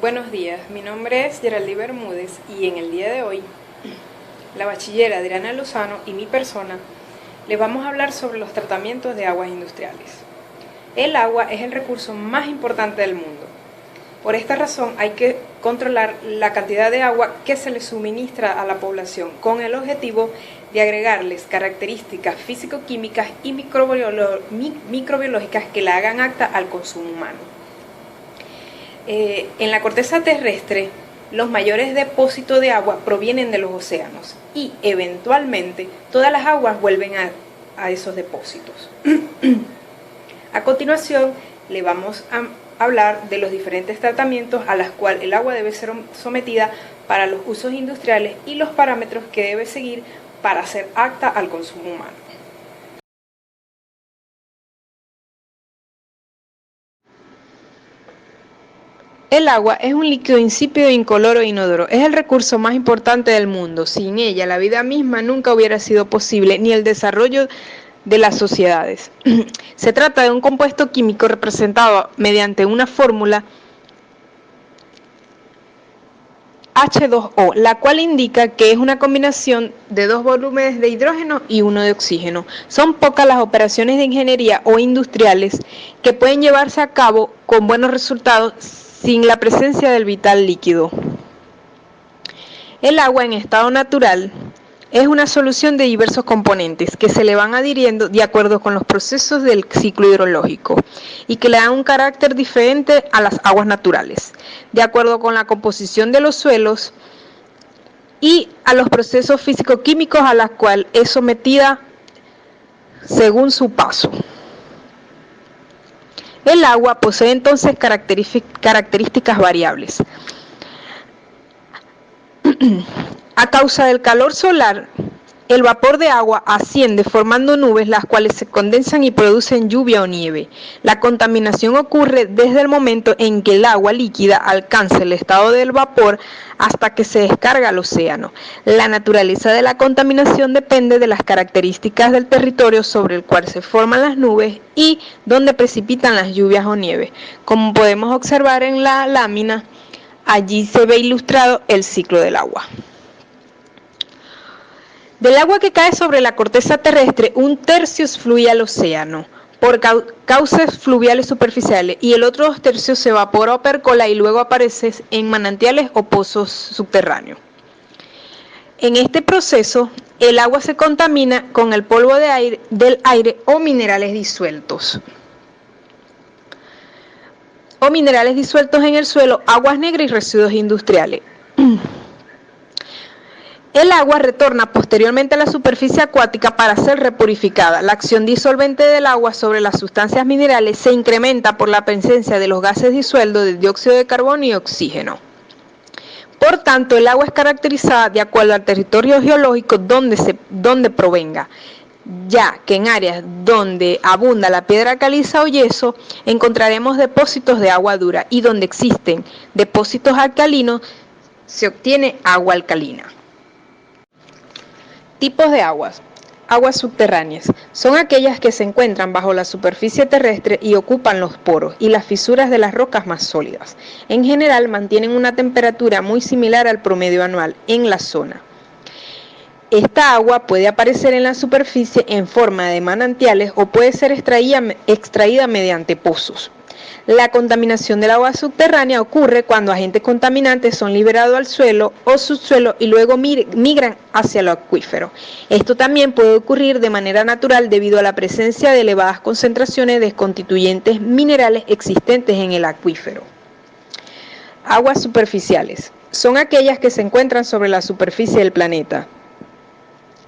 Buenos días, mi nombre es Geraldine Bermúdez y en el día de hoy, la bachiller Adriana Lozano y mi persona les vamos a hablar sobre los tratamientos de aguas industriales. El agua es el recurso más importante del mundo. Por esta razón hay que controlar la cantidad de agua que se le suministra a la población con el objetivo de agregarles características físico-químicas y microbiológicas que la hagan apta al consumo humano. En la corteza terrestre, los mayores depósitos de agua provienen de los océanos y eventualmente todas las aguas vuelven a esos depósitos. A continuación, le vamos a hablar de los diferentes tratamientos a los cuales el agua debe ser sometida para los usos industriales y los parámetros que debe seguir para ser apta al consumo humano. El agua es un líquido insípido, incoloro e inodoro. Es el recurso más importante del mundo. Sin ella, la vida misma nunca hubiera sido posible, ni el desarrollo de las sociedades. Se trata de un compuesto químico representado mediante una fórmula H2O, la cual indica que es una combinación de dos volúmenes de hidrógeno y uno de oxígeno. Son pocas las operaciones de ingeniería o industriales que pueden llevarse a cabo con buenos resultados sin la presencia del vital líquido. El agua en estado natural es una solución de diversos componentes que se le van adhiriendo de acuerdo con los procesos del ciclo hidrológico y que le dan un carácter diferente a las aguas naturales, de acuerdo con la composición de los suelos y a los procesos físico-químicos a los cuales es sometida según su paso. El agua posee entonces características variables. A causa del calor solar, el vapor de agua asciende formando nubes, las cuales se condensan y producen lluvia o nieve. La contaminación ocurre desde el momento en que el agua líquida alcanza el estado del vapor hasta que se descarga al océano. La naturaleza de la contaminación depende de las características del territorio sobre el cual se forman las nubes y donde precipitan las lluvias o nieve. Como podemos observar en la lámina, allí se ve ilustrado el ciclo del agua. Del agua que cae sobre la corteza terrestre, un tercio fluye al océano por cauces fluviales superficiales y el otro 2/3 se evapora o percola y luego aparece en manantiales o pozos subterráneos. En este proceso, el agua se contamina con el polvo del aire o minerales disueltos. En el suelo, aguas negras y residuos industriales. El agua retorna posteriormente a la superficie acuática para ser repurificada. La acción disolvente del agua sobre las sustancias minerales se incrementa por la presencia de los gases disueltos de dióxido de carbono y oxígeno. Por tanto, el agua es caracterizada de acuerdo al territorio geológico donde provenga, ya que en áreas donde abunda la piedra caliza o yeso encontraremos depósitos de agua dura y donde existen depósitos alcalinos se obtiene agua alcalina. Tipos de aguas. Aguas subterráneas. Son aquellas que se encuentran bajo la superficie terrestre y ocupan los poros y las fisuras de las rocas más sólidas. En general mantienen una temperatura muy similar al promedio anual en la zona. Esta agua puede aparecer en la superficie en forma de manantiales o puede ser extraída mediante pozos. La contaminación del agua subterránea ocurre cuando agentes contaminantes son liberados al suelo o subsuelo y luego migran hacia el acuífero. Esto también puede ocurrir de manera natural debido a la presencia de elevadas concentraciones de constituyentes minerales existentes en el acuífero. Aguas superficiales. Son aquellas que se encuentran sobre la superficie del planeta.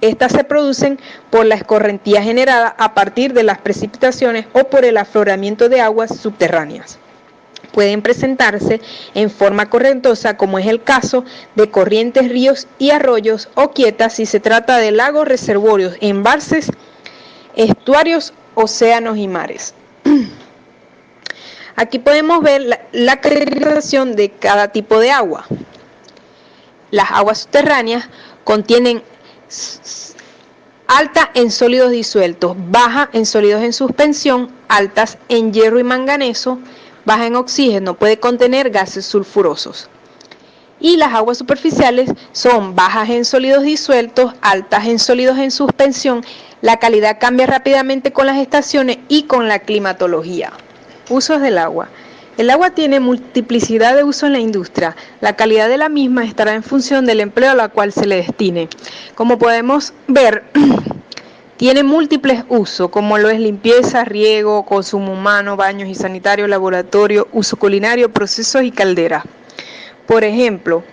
Estas se producen por la escorrentía generada a partir de las precipitaciones o por el afloramiento de aguas subterráneas. Pueden presentarse en forma correntosa, como es el caso de corrientes, ríos y arroyos, o quietas si se trata de lagos, reservorios, embalses, estuarios, océanos y mares. Aquí podemos ver la caracterización de cada tipo de agua. Las aguas subterráneas contienen alta en sólidos disueltos, baja en sólidos en suspensión, altas en hierro y manganeso, baja en oxígeno, puede contener gases sulfurosos. Y las aguas superficiales son bajas en sólidos disueltos, altas en sólidos en suspensión. La calidad cambia rápidamente con las estaciones y con la climatología. Usos del agua. El agua tiene multiplicidad de usos en la industria. La calidad de la misma estará en función del empleo a la cual se le destine. Como podemos ver, tiene múltiples usos, como lo es limpieza, riego, consumo humano, baños y sanitarios, laboratorio, uso culinario, procesos y calderas. Por ejemplo,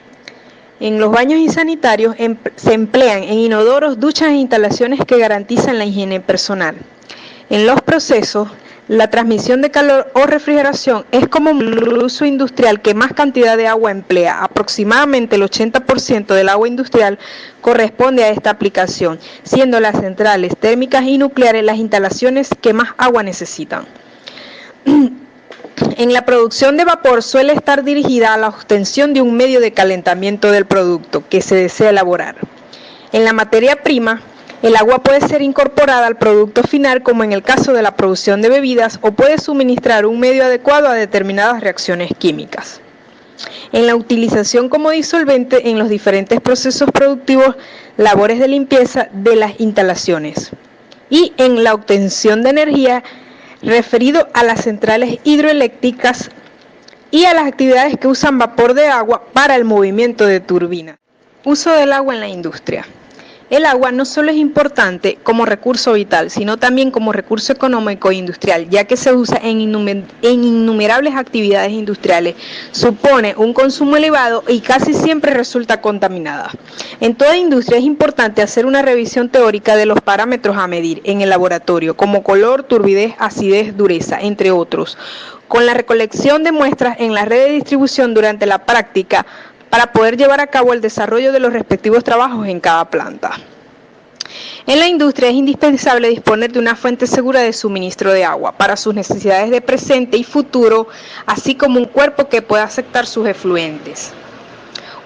en los baños y sanitarios se emplean en inodoros, duchas e instalaciones que garantizan la higiene personal. En los procesos, la transmisión de calor o refrigeración es como el uso industrial que más cantidad de agua emplea. Aproximadamente el 80% del agua industrial corresponde a esta aplicación, siendo las centrales térmicas y nucleares las instalaciones que más agua necesitan. En la producción de vapor suele estar dirigida a la obtención de un medio de calentamiento del producto que se desea elaborar. En la materia prima, el agua puede ser incorporada al producto final, como en el caso de la producción de bebidas, o puede suministrar un medio adecuado a determinadas reacciones químicas. En la utilización como disolvente en los diferentes procesos productivos, labores de limpieza de las instalaciones. Y en la obtención de energía, referido a las centrales hidroeléctricas y a las actividades que usan vapor de agua para el movimiento de turbinas. Uso del agua en la industria. El agua no solo es importante como recurso vital, sino también como recurso económico e industrial, ya que se usa en innumerables actividades industriales, supone un consumo elevado y casi siempre resulta contaminada. En toda industria es importante hacer una revisión teórica de los parámetros a medir en el laboratorio, como color, turbidez, acidez, dureza, entre otros, con la recolección de muestras en la red de distribución durante la práctica, para poder llevar a cabo el desarrollo de los respectivos trabajos en cada planta. En la industria es indispensable disponer de una fuente segura de suministro de agua para sus necesidades de presente y futuro, así como un cuerpo que pueda aceptar sus efluentes.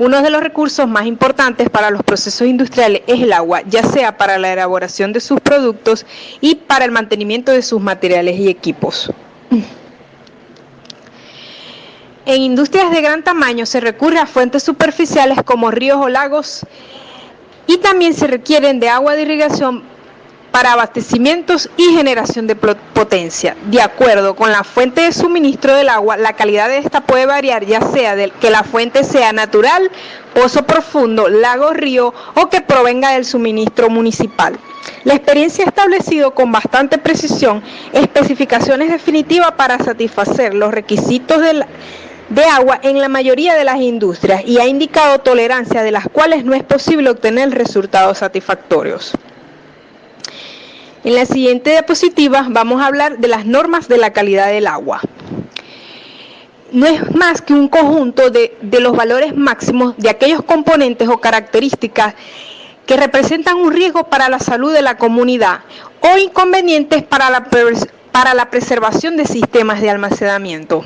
Uno de los recursos más importantes para los procesos industriales es el agua, ya sea para la elaboración de sus productos y para el mantenimiento de sus materiales y equipos. En industrias de gran tamaño se recurre a fuentes superficiales como ríos o lagos, y también se requieren de agua de irrigación para abastecimientos y generación de potencia. De acuerdo con la fuente de suministro del agua, la calidad de esta puede variar, ya sea de que la fuente sea natural, pozo profundo, lago, río, o que provenga del suministro municipal. La experiencia ha establecido con bastante precisión especificaciones definitivas para satisfacer los requisitos de agua en la mayoría de las industrias y ha indicado tolerancias de las cuales no es posible obtener resultados satisfactorios. En la siguiente diapositiva vamos a hablar de las normas de la calidad del agua. No es más que un conjunto de los valores máximos de aquellos componentes o características que representan un riesgo para la salud de la comunidad o inconvenientes para la preservación de sistemas de almacenamiento.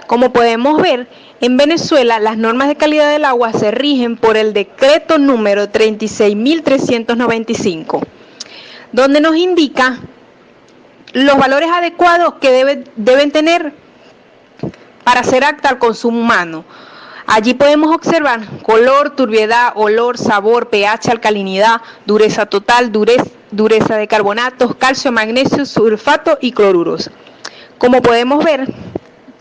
Como podemos ver, en Venezuela las normas de calidad del agua se rigen por el decreto número 36.395, donde nos indica los valores adecuados que deben tener para ser apta al consumo humano. Allí podemos observar color, turbiedad, olor, sabor, pH, alcalinidad, dureza total, dureza de carbonatos, calcio, magnesio, sulfato y cloruros. Como podemos ver,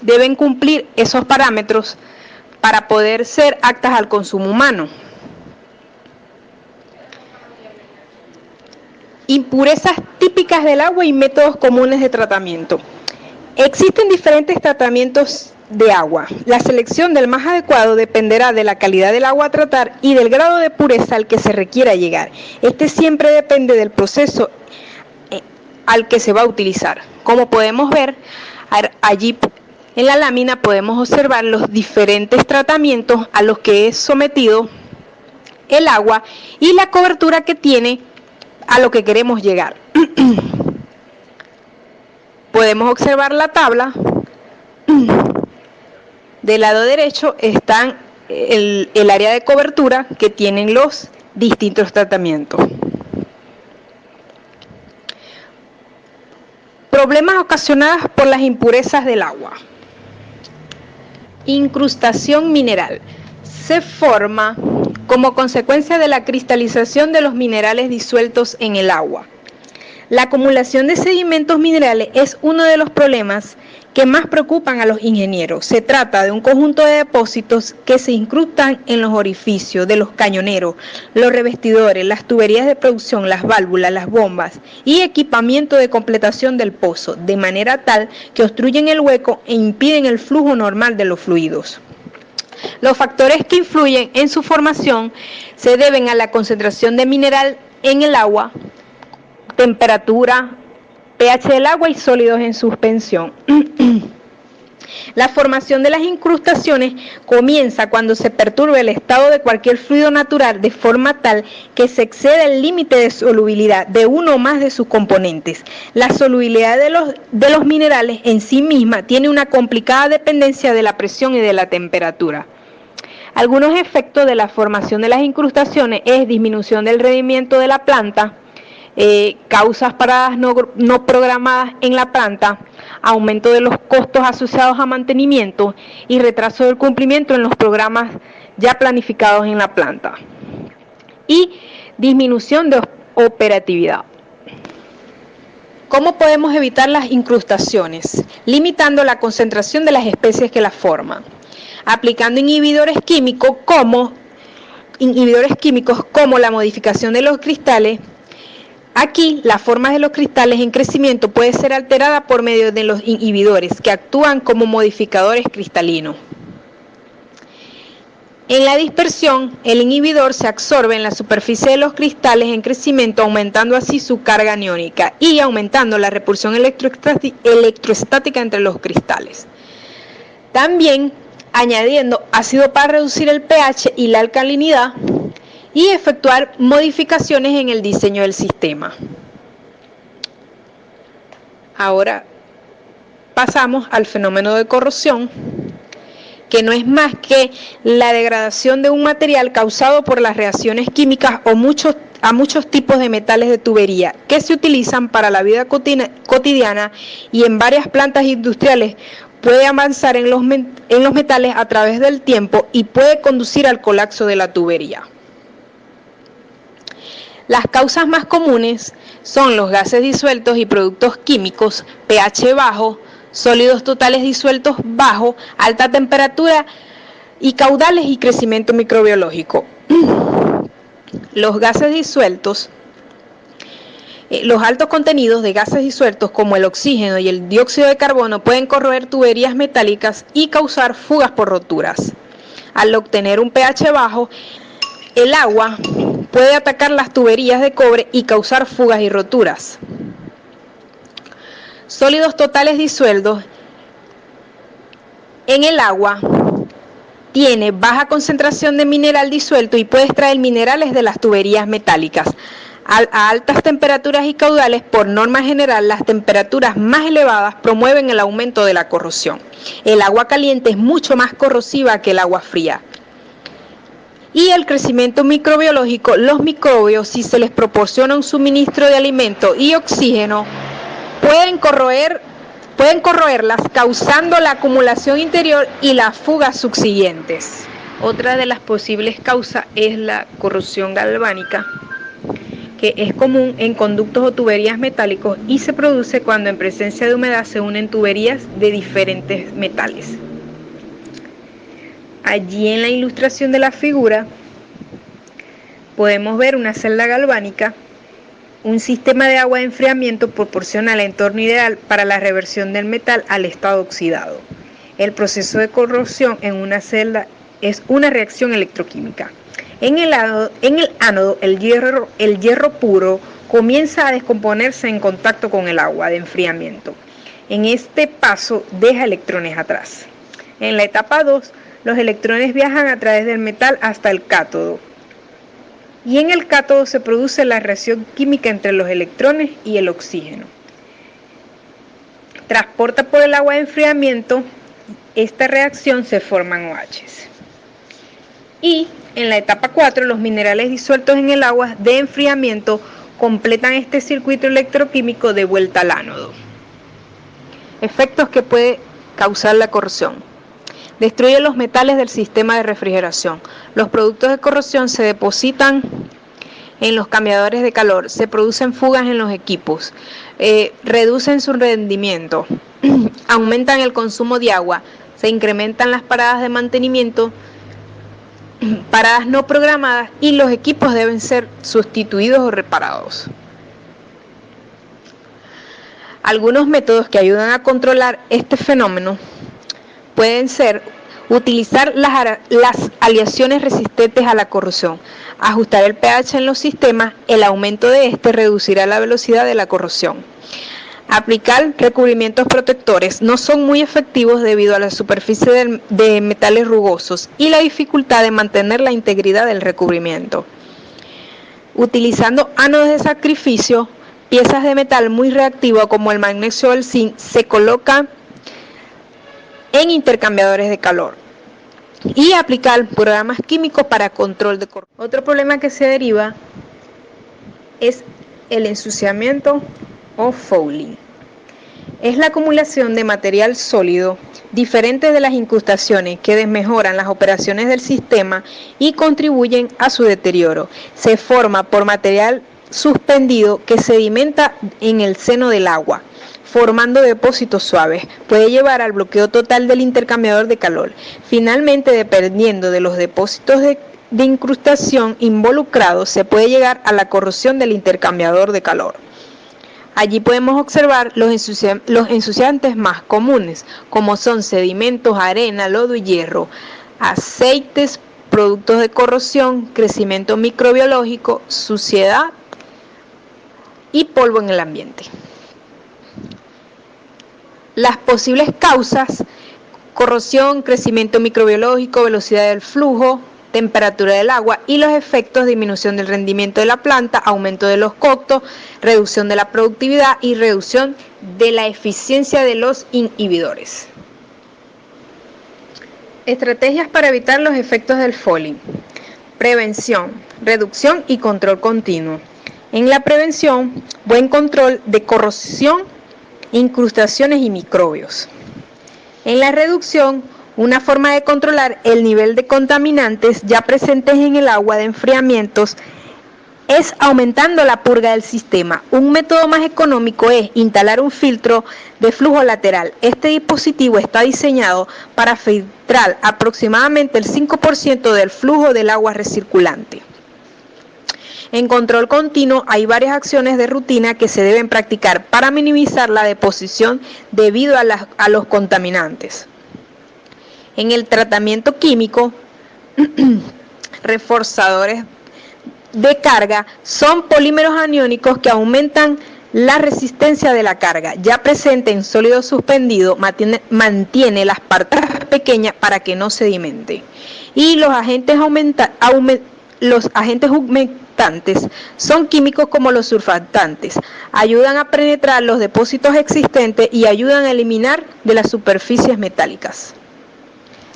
deben cumplir esos parámetros para poder ser aptas al consumo humano. Impurezas típicas del agua y métodos comunes de tratamiento. Existen diferentes tratamientos de agua. La selección del más adecuado dependerá de la calidad del agua a tratar y del grado de pureza al que se requiera llegar. Este siempre depende del proceso al que se va a utilizar. Como podemos ver, allí en la lámina podemos observar los diferentes tratamientos a los que es sometido el agua y la cobertura que tiene a lo que queremos llegar. Podemos observar la tabla. Del lado derecho están el área de cobertura que tienen los distintos tratamientos. Problemas ocasionados por las impurezas del agua. Incrustación mineral. Se forma como consecuencia de la cristalización de los minerales disueltos en el agua. La acumulación de sedimentos minerales es uno de los problemas que más preocupan a los ingenieros. Se trata de un conjunto de depósitos que se incrustan en los orificios de los cañoneros, los revestidores, las tuberías de producción, las válvulas, las bombas y equipamiento de completación del pozo, de manera tal que obstruyen el hueco e impiden el flujo normal de los fluidos. Los factores que influyen en su formación se deben a la concentración de mineral en el agua, temperatura, pH del agua y sólidos en suspensión. La formación de las incrustaciones comienza cuando se perturba el estado de cualquier fluido natural de forma tal que se excede el límite de solubilidad de uno o más de sus componentes. La solubilidad de los minerales en sí misma tiene una complicada dependencia de la presión y de la temperatura. Algunos efectos de la formación de las incrustaciones es disminución del rendimiento de la planta, causas paradas no programadas en la planta, aumento de los costos asociados a mantenimiento y retraso del cumplimiento en los programas ya planificados en la planta y disminución de operatividad. ¿Cómo podemos evitar las incrustaciones? Limitando la concentración de las especies que las forman, aplicando inhibidores químicos como la modificación de los cristales. Aquí, la forma de los cristales en crecimiento puede ser alterada por medio de los inhibidores, que actúan como modificadores cristalinos. En la dispersión, el inhibidor se absorbe en la superficie de los cristales en crecimiento, aumentando así su carga aniónica y aumentando la repulsión electrostática entre los cristales. También añadiendo ácido para reducir el pH y la alcalinidad, y efectuar modificaciones en el diseño del sistema. Ahora pasamos al fenómeno de corrosión, que no es más que la degradación de un material causado por las reacciones químicas a muchos tipos de metales de tubería que se utilizan para la vida cotidiana y en varias plantas industriales. Puede avanzar en los metales a través del tiempo y puede conducir al colapso de la tubería. Las causas más comunes son los gases disueltos y productos químicos, pH bajo, sólidos totales disueltos bajo, alta temperatura y caudales y crecimiento microbiológico. Los gases disueltos, los altos contenidos de gases disueltos como el oxígeno y el dióxido de carbono pueden corroer tuberías metálicas y causar fugas por roturas. Al obtener un pH bajo, el agua puede atacar las tuberías de cobre y causar fugas y roturas. Sólidos totales disueltos en el agua tiene baja concentración de mineral disuelto y puede extraer minerales de las tuberías metálicas. A altas temperaturas y caudales, por norma general, las temperaturas más elevadas promueven el aumento de la corrosión. El agua caliente es mucho más corrosiva que el agua fría. Y el crecimiento microbiológico, los microbios, si se les proporciona un suministro de alimento y oxígeno, pueden corroerlas, causando la acumulación interior y las fugas subsiguientes. Otra de las posibles causas es la corrosión galvánica, que es común en conductos o tuberías metálicos y se produce cuando en presencia de humedad se unen tuberías de diferentes metales. Allí en la ilustración de la figura podemos ver una celda galvánica. Un sistema de agua de enfriamiento proporciona el entorno ideal para la reversión del metal al estado oxidado. El proceso de corrosión en una celda es una reacción electroquímica. En el ánodo, el hierro puro comienza a descomponerse en contacto con el agua de enfriamiento. En este paso deja electrones atrás. En la etapa 2, los electrones viajan a través del metal hasta el cátodo. Y en el cátodo se produce la reacción química entre los electrones y el oxígeno. Transporta por el agua de enfriamiento, esta reacción se forman OHs. Y en la etapa 4, los minerales disueltos en el agua de enfriamiento completan este circuito electroquímico de vuelta al ánodo. Efectos que puede causar la corrosión. Destruye los metales del sistema de refrigeración. Los productos de corrosión se depositan en los cambiadores de calor, se producen fugas en los equipos, reducen su rendimiento, aumentan el consumo de agua, se incrementan las paradas de mantenimiento, paradas no programadas, y los equipos deben ser sustituidos o reparados. Algunos métodos que ayudan a controlar este fenómeno pueden ser utilizar las aleaciones resistentes a la corrosión, ajustar el pH en los sistemas. El aumento de este reducirá la velocidad de la corrosión. Aplicar recubrimientos protectores no son muy efectivos debido a la superficie de metales rugosos y la dificultad de mantener la integridad del recubrimiento. Utilizando ánodos de sacrificio, piezas de metal muy reactivo como el magnesio o el zinc se colocan en intercambiadores de calor, y aplicar programas químicos para control de corrosión. Otro problema que se deriva es el ensuciamiento o fouling. Es la acumulación de material sólido diferente de las incrustaciones que desmejoran las operaciones del sistema y contribuyen a su deterioro. Se forma por material suspendido que sedimenta en el seno del agua, formando depósitos suaves. Puede llevar al bloqueo total del intercambiador de calor. Finalmente, dependiendo de los depósitos de incrustación involucrados, se puede llegar a la corrosión del intercambiador de calor. Allí podemos observar los ensuciantes más comunes, como son sedimentos, arena, lodo y hierro, aceites, productos de corrosión, crecimiento microbiológico, suciedad y polvo en el ambiente. Las posibles causas: corrosión, crecimiento microbiológico, velocidad del flujo, temperatura del agua, y los efectos: disminución del rendimiento de la planta, aumento de los costos, reducción de la productividad y reducción de la eficiencia de los inhibidores. Estrategias para evitar los efectos del fouling. Prevención, reducción y control continuo. En la prevención, buen control de corrosión, incrustaciones y microbios. En la reducción, una forma de controlar el nivel de contaminantes ya presentes en el agua de enfriamientos es aumentando la purga del sistema. Un método más económico es instalar un filtro de flujo lateral. Este dispositivo está diseñado para filtrar aproximadamente el 5% del flujo del agua recirculante. En control continuo hay varias acciones de rutina que se deben practicar para minimizar la deposición debido a los contaminantes. En el tratamiento químico, reforzadores de carga son polímeros aniónicos que aumentan la resistencia de la carga ya presente en sólido suspendido, mantiene las partículas pequeñas para que no sedimente. Y los agentes humectantes son químicos como los surfactantes, ayudan a penetrar los depósitos existentes y ayudan a eliminar de las superficies metálicas.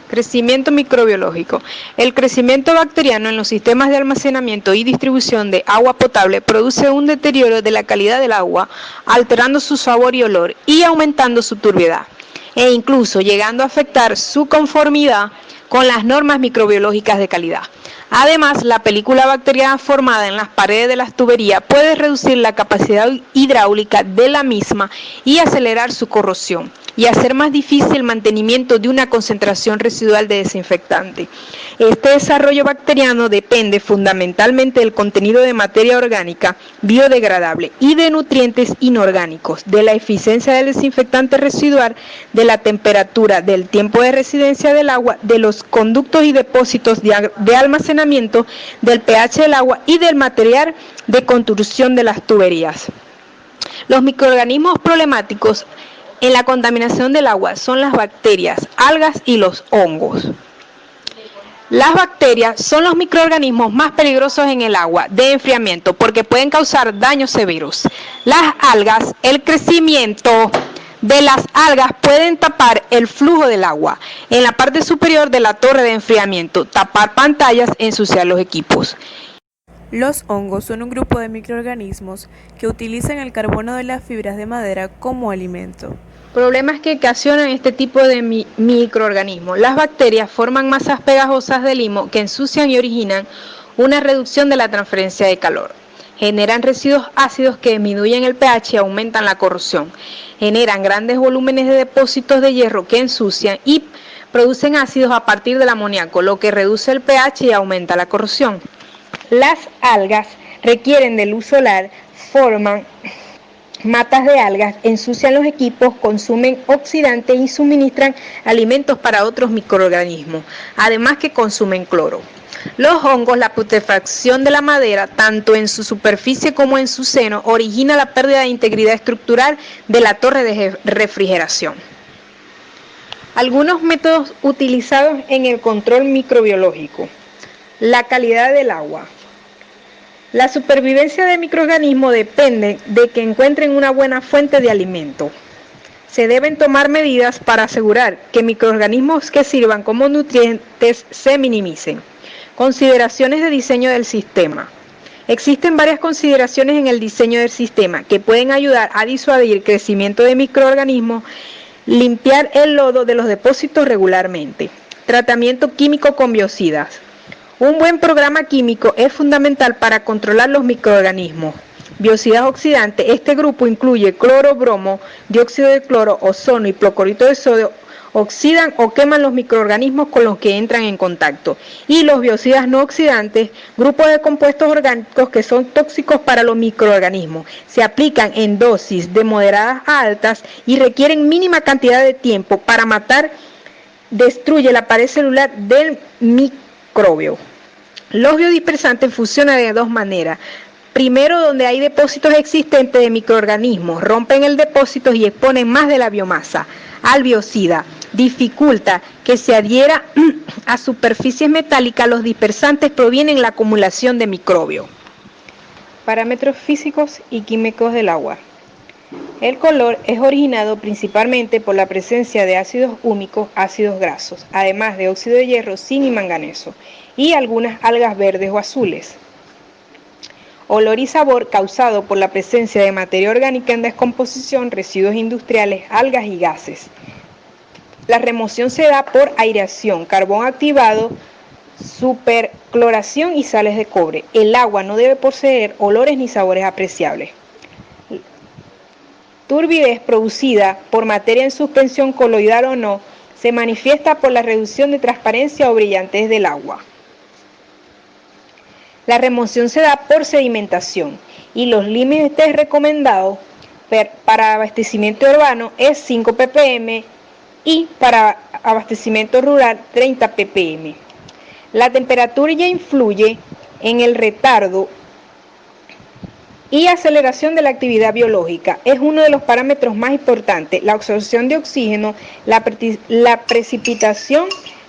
Crecimiento microbiológico. El crecimiento bacteriano en los sistemas de almacenamiento y distribución de agua potable produce un deterioro de la calidad del agua, alterando su sabor y olor y aumentando su turbiedad, e incluso llegando a afectar su conformidad con las normas microbiológicas de calidad. Además, la película bacteriana formada en las paredes de las tuberías puede reducir la capacidad hidráulica de la misma y acelerar su corrosión, y hacer más difícil el mantenimiento de una concentración residual de desinfectante. Este desarrollo bacteriano depende fundamentalmente del contenido de materia orgánica biodegradable y de nutrientes inorgánicos, de la eficiencia del desinfectante residual, de la temperatura, del tiempo de residencia del agua, de los conductos y depósitos de almacenamiento, del pH del agua y del material de construcción de las tuberías. Los microorganismos problemáticos en la contaminación del agua son las bacterias, algas y los hongos. Las bacterias son los microorganismos más peligrosos en el agua de enfriamiento porque pueden causar daños severos. Las algas, el crecimiento de las algas pueden tapar el flujo del agua en la parte superior de la torre de enfriamiento, tapar pantallas, ensuciar los equipos. Los hongos son un grupo de microorganismos que utilizan el carbono de las fibras de madera como alimento. Problemas que ocasionan este tipo de microorganismos. Las bacterias forman masas pegajosas de limo que ensucian y originan una reducción de la transferencia de calor. Generan residuos ácidos que disminuyen el pH y aumentan la corrosión. Generan grandes volúmenes de depósitos de hierro que ensucian y producen ácidos a partir del amoníaco, lo que reduce el pH y aumenta la corrosión. Las algas requieren de luz solar, forman matas de algas, ensucian los equipos, consumen oxidantes y suministran alimentos para otros microorganismos, además que consumen cloro. Los hongos, la putrefacción de la madera, tanto en su superficie como en su seno, origina la pérdida de integridad estructural de la torre de refrigeración. Algunos métodos utilizados en el control microbiológico. La calidad del agua. La supervivencia de microorganismos depende de que encuentren una buena fuente de alimento. Se deben tomar medidas para asegurar que microorganismos que sirvan como nutrientes se minimicen. Consideraciones de diseño del sistema. Existen varias consideraciones en el diseño del sistema que pueden ayudar a disuadir el crecimiento de microorganismos, limpiar el lodo de los depósitos regularmente. Tratamiento químico con biocidas. Un buen programa químico es fundamental para controlar los microorganismos. Biocidas oxidantes, este grupo incluye cloro, bromo, dióxido de cloro, ozono y hipoclorito de sodio, oxidan o queman los microorganismos con los que entran en contacto. Y los biocidas no oxidantes, grupos de compuestos orgánicos que son tóxicos para los microorganismos. Se aplican en dosis de moderadas a altas y requieren mínima cantidad de tiempo para matar, destruye la pared celular del microbio. Los biodispersantes funcionan de dos maneras. Primero, donde hay depósitos existentes de microorganismos, rompen el depósito y exponen más de la biomasa al biocida. Dificulta que se adhiera a superficies metálicas. Los dispersantes provienen de la acumulación de microbios. Parámetros físicos y químicos del agua. El color es originado principalmente por la presencia de ácidos húmicos, ácidos grasos, además de óxido de hierro, zinc y manganeso, y algunas algas verdes o azules. Olor y sabor causado por la presencia de materia orgánica en descomposición, residuos industriales, algas y gases. La remoción se da por aireación, carbón activado, supercloración y sales de cobre. El agua no debe poseer olores ni sabores apreciables. Turbidez producida por materia en suspensión coloidal o no se manifiesta por la reducción de transparencia o brillantez del agua. La remoción se da por sedimentación y los límites recomendados para abastecimiento urbano es 5 ppm y para abastecimiento rural 30 ppm. La temperatura ya influye en el retardo y aceleración de la actividad biológica. Es uno de los parámetros más importantes. La absorción de oxígeno, la precipitación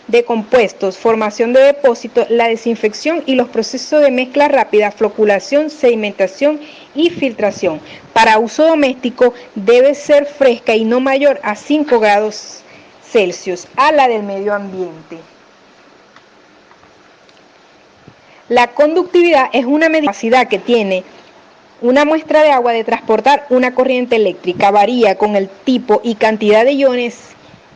de compuestos, formación de depósitos, la desinfección y los procesos de mezcla rápida, floculación, sedimentación y filtración. Para uso doméstico debe ser fresca y no mayor a 5 grados Celsius a la del medio ambiente. La conductividad es una capacidad que tiene una muestra de agua de transportar una corriente eléctrica. Varía con el tipo y cantidad de iones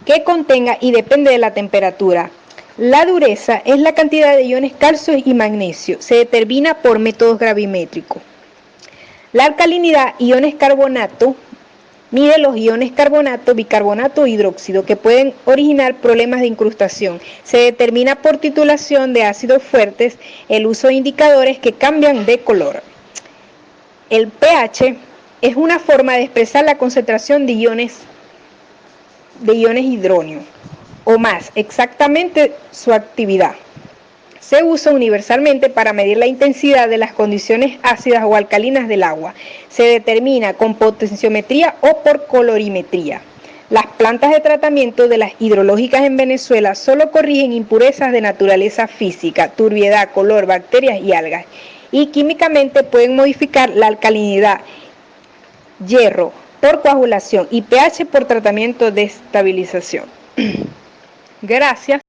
que contenga y depende de la temperatura. La dureza es la cantidad de iones calcio y magnesio. Se determina por métodos gravimétricos. La alcalinidad, iones carbonato, mide los iones carbonato, bicarbonato e hidróxido que pueden originar problemas de incrustación. Se determina por titulación de ácidos fuertes, el uso de indicadores que cambian de color. El pH es una forma de expresar la concentración de iones hidróneo o más exactamente su actividad. Se usa universalmente para medir la intensidad de las condiciones ácidas o alcalinas del agua. Se determina con potenciometría o por colorimetría. Las plantas de tratamiento de las hidrológicas en Venezuela solo corrigen impurezas de naturaleza física, turbiedad, color, bacterias y algas, y químicamente pueden modificar la alcalinidad, hierro por coagulación y pH por tratamiento de estabilización. Gracias.